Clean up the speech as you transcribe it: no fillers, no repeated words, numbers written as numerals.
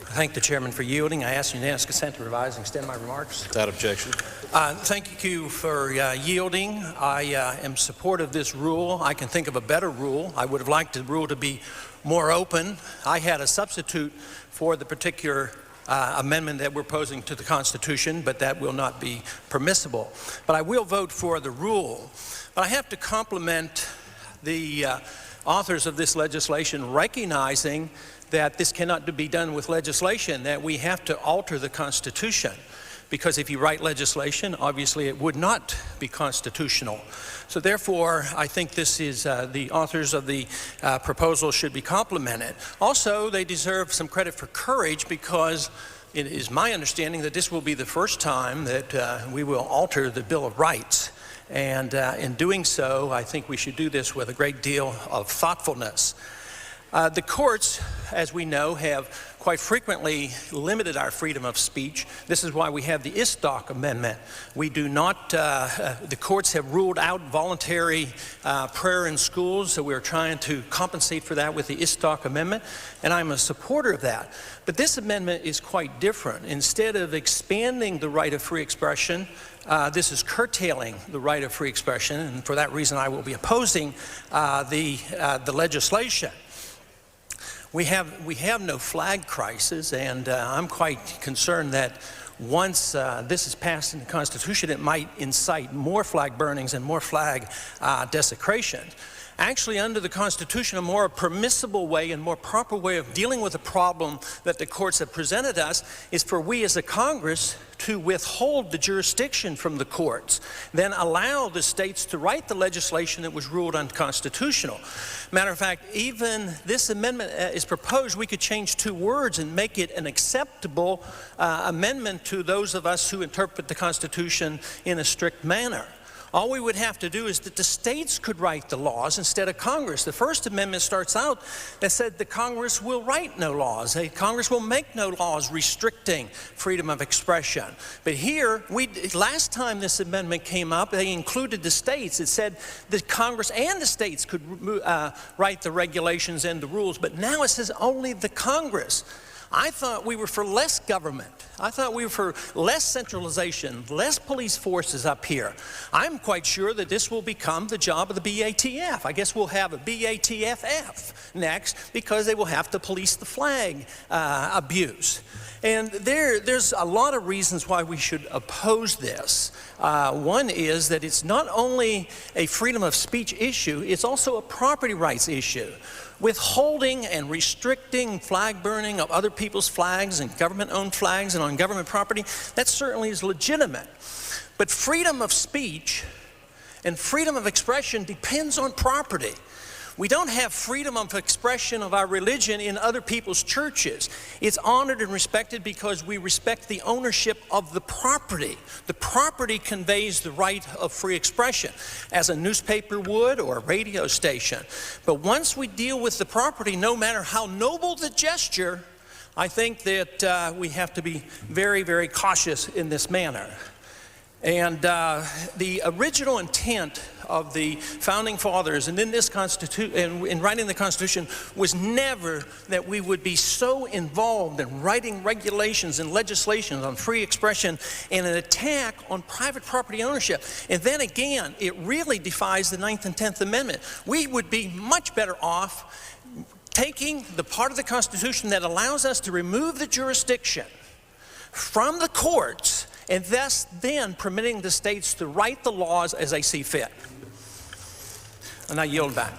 I thank the chairman for yielding. I ask unanimous consent to revise and extend my remarks. Without objection. Thank you for yielding. I am supportive of this rule. I can think of a better rule. I would have liked the rule to be more open. I had a substitute for the particular amendment that we're posing to the Constitution, but that will not be permissible. But I will vote for the rule. But I have to compliment the authors of this legislation, recognizing that this cannot be done with legislation, that we have to alter the Constitution. Because if you write legislation, obviously it would not be constitutional. So therefore, I think this is, the authors of the proposal should be complimented. Also, they deserve some credit for courage, because it is my understanding that this will be the first time that we will alter the Bill of Rights. And in doing so, I think we should do this with a great deal of thoughtfulness. The courts, as we know, have quite frequently limited our freedom of speech. This is why we have the Istock Amendment. We do not, the courts have ruled out voluntary prayer in schools, so we're trying to compensate for that with the Istock Amendment, and I'm a supporter of that. But this amendment is quite different. Instead of expanding the right of free expression, this is curtailing the right of free expression, and for that reason I will be opposing the legislation. We have no flag crisis, and I'm quite concerned that once this is passed in the Constitution, it might incite more flag burnings and more flag desecration. Actually, under the Constitution, a more permissible way and more proper way of dealing with the problem that the courts have presented us is for we as a Congress to withhold the jurisdiction from the courts, then allow the states to write the legislation that was ruled unconstitutional. Matter of fact, even this amendment is proposed, we could change 2 words and make it an acceptable amendment to those of us who interpret the Constitution in a strict manner. All we would have to do is that the states could write the laws instead of Congress. The First Amendment starts out that said the Congress will write no laws. Congress will make no laws restricting freedom of expression. But here, last time this amendment came up, they included the states. It said that Congress and the states could write the regulations and the rules, but now it says only the Congress. I thought we were for less government. I thought we were for less centralization, less police forces up here. I'm quite sure that this will become the job of the BATF. I guess we'll have a BATFF next, because they will have to police the flag abuse. And there's a lot of reasons why we should oppose this. One is that it's not only a freedom of speech issue, it's also a property rights issue. Withholding and restricting flag burning of other people's flags and government-owned flags and on government property, that certainly is legitimate. But freedom of speech and freedom of expression depends on property. We don't have freedom of expression of our religion in other people's churches. It's honored and respected because we respect the ownership of the property. The property conveys the right of free expression, as a newspaper would or a radio station. But once we deal with the property, no matter how noble the gesture, I think that we have to be very, very cautious in this manner. And the original intent of the Founding Fathers and in this Constitution, in writing the Constitution, was never that we would be so involved in writing regulations and legislations on free expression and an attack on private property ownership. And then again, it really defies the 9th and 10th Amendment. We would be much better off taking the part of the Constitution that allows us to remove the jurisdiction from the courts, and thus then permitting the states to write the laws as they see fit. And I yield back.